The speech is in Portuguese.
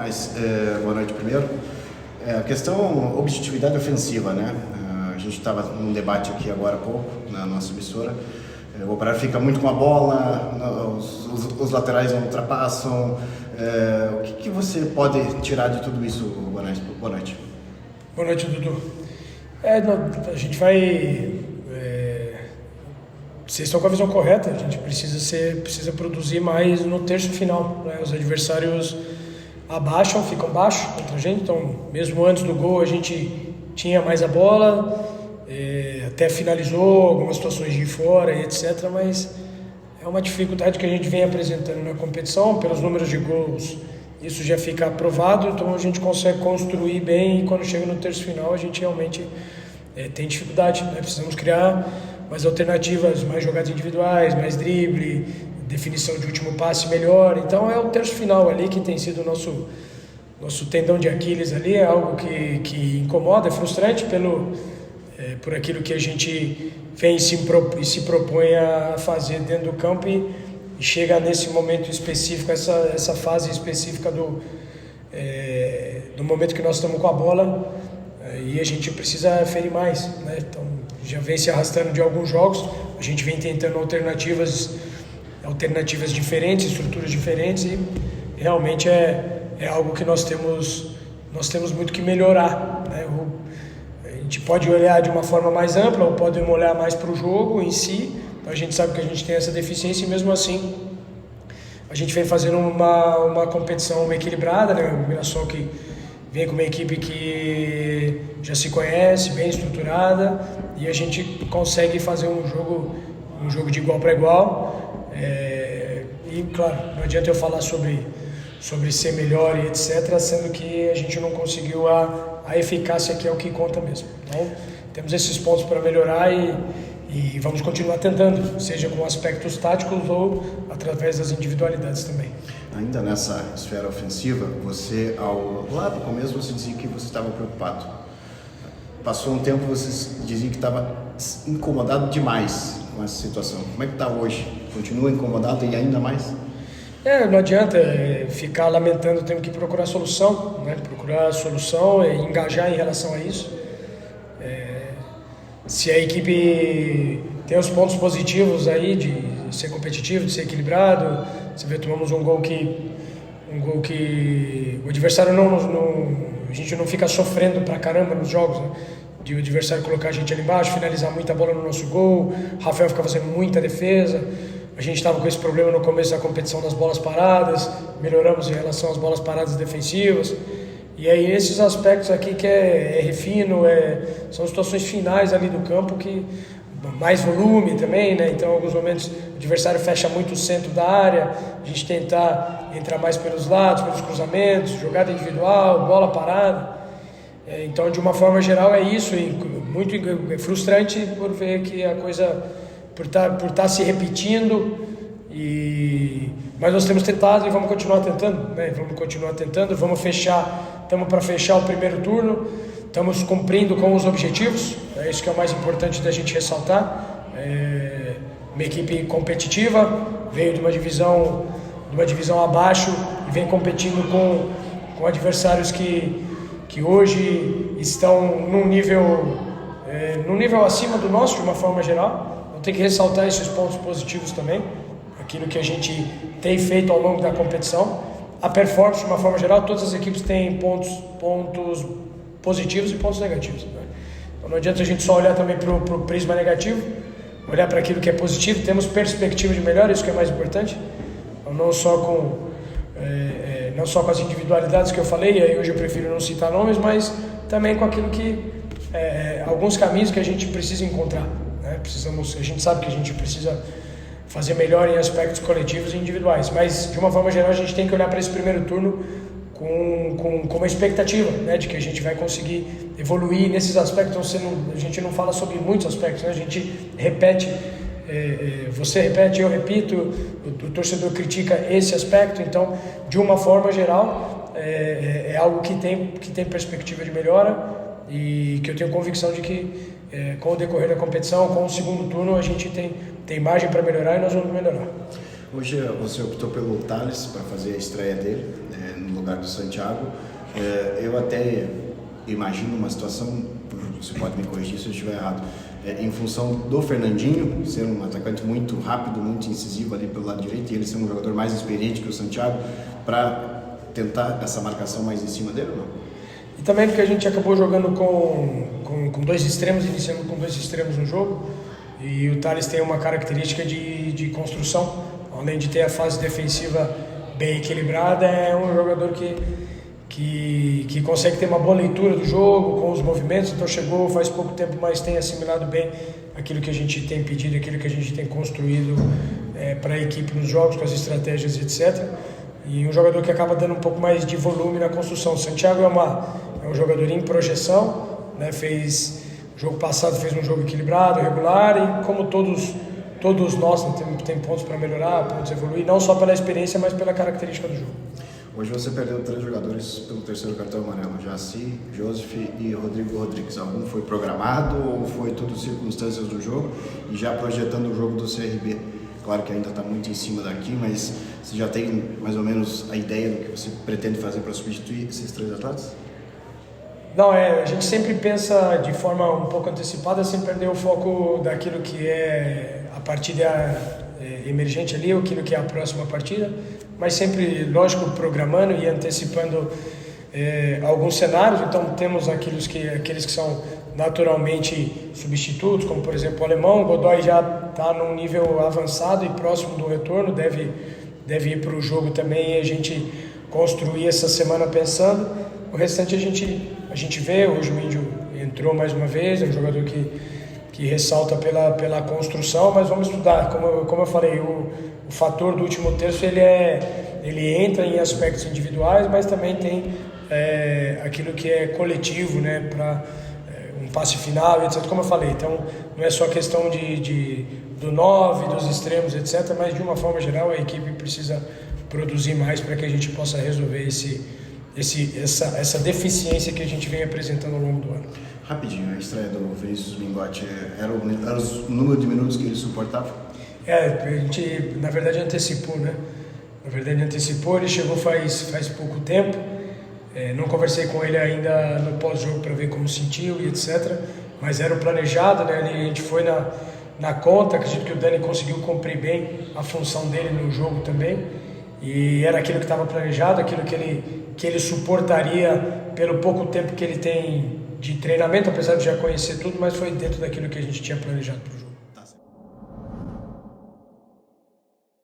Mas, boa noite primeiro. A questão objetividade ofensiva, né? A gente estava num debate aqui agora há pouco, na nossa emissora. O Operário fica muito com a bola, os laterais não ultrapassam. O que você pode tirar de tudo isso, Boa noite? Boa noite, Dudu. A gente vai... Vocês estão com a visão correta, a gente precisa produzir mais no terço final, né? Os adversários abaixam, ficam baixos contra a gente, então mesmo antes do gol a gente tinha mais a bola, até finalizou algumas situações de fora e etc, mas é uma dificuldade que a gente vem apresentando na competição, pelos números de gols isso já fica aprovado, então a gente consegue construir bem e quando chega no terço final a gente realmente tem dificuldade, né? Precisamos criar mais alternativas, mais jogadas individuais, mais drible, definição de último passe melhor. Então é o terço final ali que tem sido o nosso tendão de Aquiles ali, é algo que incomoda, é frustrante por aquilo que a gente vem e se propõe a fazer dentro do campo e chega nesse momento específico, essa fase específica do momento que nós estamos com a bola e a gente precisa ferir mais, né? Então já vem se arrastando de alguns jogos, a gente vem tentando alternativas diferentes, estruturas diferentes e realmente é algo que nós temos muito que melhorar, né? A gente pode olhar de uma forma mais ampla ou pode olhar mais para o jogo em si, a gente sabe que a gente tem essa deficiência e mesmo assim a gente vem fazendo uma competição equilibrada, né? O Mirassol que vem com uma equipe que já se conhece, bem estruturada, e a gente consegue fazer um jogo de igual para igual. E, claro, não adianta eu falar sobre ser melhor e etc., sendo que a gente não conseguiu a eficácia, que é o que conta mesmo. Então, temos esses pontos para melhorar e vamos continuar tentando, seja com aspectos táticos ou através das individualidades também. Ainda nessa esfera ofensiva, lá no começo você dizia que você estava preocupado. Passou um tempo, você dizia que estava incomodado demais com essa situação. Como é que está hoje? Continua incomodado e ainda mais? Não adianta ficar lamentando, temos que procurar solução, né? Procurar solução e engajar em relação a isso. Se a equipe tem os pontos positivos aí de ser competitivo, de ser equilibrado, você vê, tomamos um gol que o adversário a gente não fica sofrendo pra caramba nos jogos, né? De o adversário colocar a gente ali embaixo, finalizar muita bola no nosso gol, Rafael fica fazendo muita defesa, a gente estava com esse problema no começo da competição das bolas paradas, melhoramos em relação às bolas paradas defensivas, e aí esses aspectos aqui que é refino, são situações finais ali do campo que mais volume também, né? Então, em alguns momentos, o adversário fecha muito o centro da área, a gente tentar entrar mais pelos lados, pelos cruzamentos, jogada individual, bola parada. Então, de uma forma geral, é isso, e muito frustrante por ver que a coisa, por tá se repetindo, mas nós temos tentado e vamos continuar tentando, né? Estamos para fechar o primeiro turno, estamos cumprindo com os objetivos, é isso que é o mais importante da gente ressaltar. Uma equipe competitiva, veio de uma divisão abaixo e vem competindo com adversários que hoje estão num nível acima do nosso, de uma forma geral. Então tem que ressaltar esses pontos positivos também, aquilo que a gente tem feito ao longo da competição. A performance, de uma forma geral, todas as equipes têm pontos positivos e pontos negativos, né? Então não adianta a gente só olhar também para o prisma negativo, olhar para aquilo que é positivo, temos perspectiva de melhora, isso que é mais importante, então, não só com as individualidades que eu falei, e aí hoje eu prefiro não citar nomes, mas também com aquilo que alguns caminhos que a gente precisa encontrar, né? A gente sabe que a gente precisa fazer melhor em aspectos coletivos e individuais, mas de uma forma geral a gente tem que olhar para esse primeiro turno com uma expectativa, né, de que a gente vai conseguir evoluir nesses aspectos. A gente não fala sobre muitos aspectos, né? A gente repete, você repete, eu repito, o torcedor critica esse aspecto, então de uma forma geral é algo que tem perspectiva de melhora e que eu tenho convicção de que com o decorrer da competição, com o segundo turno, a gente tem margem para melhorar e nós vamos melhorar. Hoje você optou pelo Thales para fazer a estreia dele, no lugar do Santiago. Eu até imagino uma situação, você pode me corrigir se eu estiver errado, em função do Fernandinho ser um atacante muito rápido, muito incisivo ali pelo lado direito, e ele ser um jogador mais experiente que o Santiago, para tentar essa marcação mais em cima dele ou não? E também porque a gente acabou jogando com dois extremos, iniciando com dois extremos no jogo, e o Thales tem uma característica de construção, além de ter a fase defensiva bem equilibrada, é um jogador que consegue ter uma boa leitura do jogo, com os movimentos, então chegou faz pouco tempo, mas tem assimilado bem aquilo que a gente tem pedido, aquilo que a gente tem construído para a equipe nos jogos, com as estratégias, etc. E um jogador que acaba dando um pouco mais de volume na construção. O Santiago é um jogador em projeção, né? Jogo passado fez um jogo equilibrado, regular, e como todos nós tem pontos para melhorar, pontos a evoluir, não só pela experiência, mas pela característica do jogo. Hoje você perdeu 3 jogadores pelo terceiro cartão amarelo, Jaci, Joseph e Rodrigo Rodrigues. Algum foi programado ou foi tudo circunstâncias do jogo? E já projetando o jogo do CRB, claro que ainda está muito em cima daqui, mas você já tem mais ou menos a ideia do que você pretende fazer para substituir esses 3 atletas? Não, a gente sempre pensa de forma um pouco antecipada, sem perder o foco daquilo que é a partida emergente ali, aquilo que é a próxima partida, mas sempre, lógico, programando e antecipando alguns cenários. Então temos aqueles que são naturalmente substitutos, como por exemplo o alemão. O Godoy já está num nível avançado e próximo do retorno, deve ir para o jogo também, e a gente construir essa semana pensando. O restante a gente vê. Hoje o Índio entrou mais uma vez, é um jogador que ressalta pela construção, mas vamos estudar. Como eu falei, o fator do último terço ele entra em aspectos individuais, mas também tem aquilo que é coletivo, né, para um passe final, etc. Como eu falei, então não é só questão do 9, dos extremos, etc., mas de uma forma geral a equipe precisa produzir mais para que a gente possa resolver essa deficiência que a gente vem apresentando ao longo do ano. Rapidinho, a estreia do Vinícius Mingotti era o número de minutos que ele suportava? A gente, na verdade, antecipou, né? Ele chegou faz pouco tempo, não conversei com ele ainda no pós-jogo para ver como sentiu e etc., mas era o planejado, né? A gente foi na conta, acredito que o Dani conseguiu cumprir bem a função dele no jogo também, e era aquilo que estava planejado, aquilo que ele suportaria pelo pouco tempo que ele tem de treinamento, apesar de já conhecer tudo, mas foi dentro daquilo que a gente tinha planejado para o jogo.